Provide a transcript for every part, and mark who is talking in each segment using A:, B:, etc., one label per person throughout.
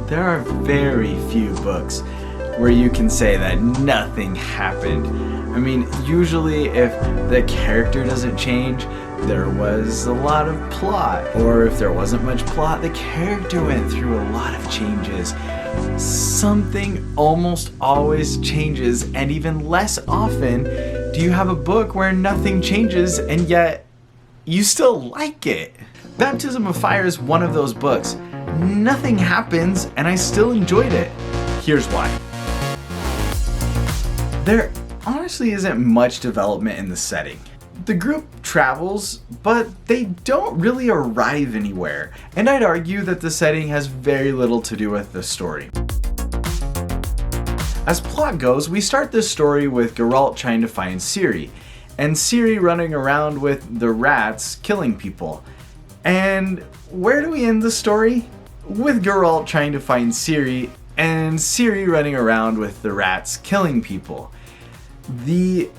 A: There are very few books where you can say that nothing happened. I mean, usually if the character doesn't change, there was a lot of plot. Or if there wasn't much plot, the character went through a lot of changes. Something almost always changes, and even less often do you have a book where nothing changes and yet you still like it. Baptism of Fire is one of those books. Nothing happens and I still enjoyed it. Here's why. There honestly isn't much development in the setting. The group travels, but they don't really arrive anywhere, and I'd argue that the setting has very little to do with the story. As plot goes, we start this story with Geralt trying to find Ciri, and Ciri running around with the rats killing people. And where do we end the story? With Geralt trying to find Ciri, and Ciri running around with the rats killing people. The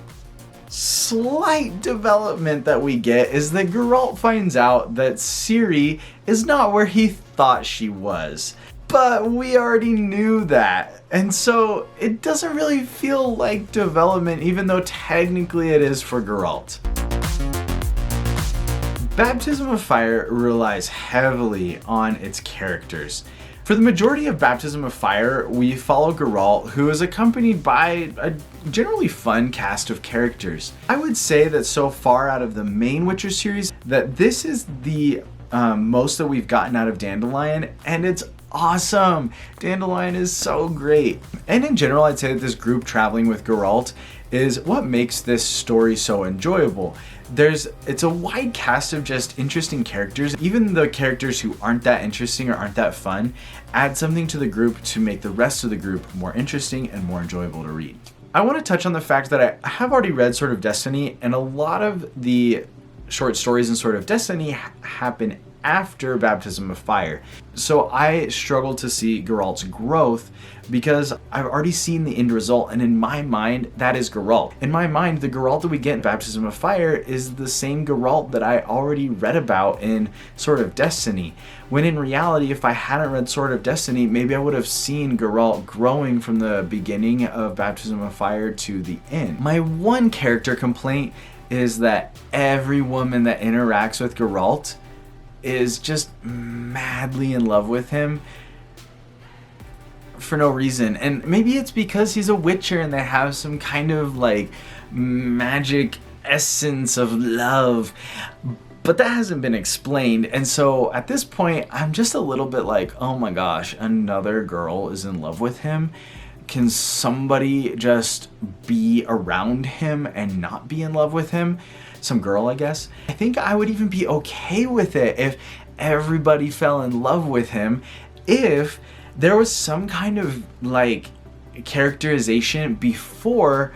A: slight development that we get is that Geralt finds out that Ciri is not where he thought she was. But we already knew that, and so it doesn't really feel like development, even though technically it is for Geralt. Baptism of Fire relies heavily on its characters. For the majority of Baptism of Fire, we follow Geralt, who is accompanied by a generally fun cast of characters. I would say that so far out of the main Witcher series, that this is the most that we've gotten out of Dandelion, and it's awesome. Dandelion is so great. And in general, I'd say that this group traveling with Geralt is what makes this story so enjoyable. It's a wide cast of just interesting characters. Even the characters who aren't that interesting or aren't that fun add something to the group to make the rest of the group more interesting and more enjoyable to read. I want to touch on the fact that I have already read Sword of Destiny, and a lot of the short stories in Sword of Destiny happen after Baptism of Fire. So I struggle to see Geralt's growth because I've already seen the end result, and in my mind, that is Geralt. In my mind, the Geralt that we get in Baptism of Fire is the same Geralt that I already read about in Sword of Destiny. When in reality, if I hadn't read Sword of Destiny, maybe I would have seen Geralt growing from the beginning of Baptism of Fire to the end. My one character complaint is that every woman that interacts with Geralt is just madly in love with him for no reason. And maybe it's because he's a Witcher and they have some kind of like magic essence of love, but that hasn't been explained. And so at this point, I'm just a little bit like, oh my gosh, another girl is in love with him. Can somebody just be around him and not be in love with him? Some girl, I guess. I think I would even be okay with it if everybody fell in love with him, if there was some kind of like characterization before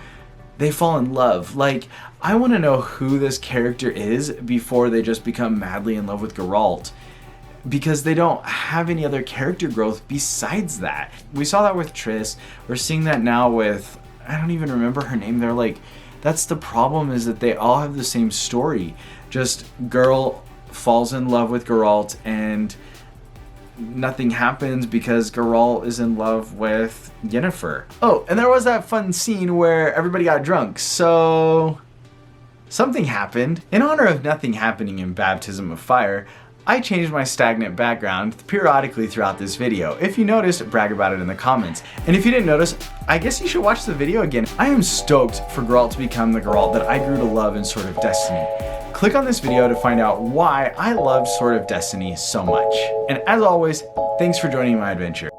A: they fall in love. Like, I want to know who this character is before they just become madly in love with Geralt, because they don't have any other character growth besides that. We saw that with Triss. We're seeing that now with, I don't even remember her name. They're like, that's the problem, is that they all have the same story. Just girl falls in love with Geralt and nothing happens because Geralt is in love with Yennefer. Oh, and there was that fun scene where everybody got drunk, so something happened. In honor of nothing happening in Baptism of Fire, I changed my stagnant background periodically throughout this video. If you noticed, brag about it in the comments. And if you didn't notice, I guess you should watch the video again. I am stoked for Geralt to become the Geralt that I grew to love in Sword of Destiny. Click on this video to find out why I loved Sword of Destiny so much. And as always, thanks for joining my adventure.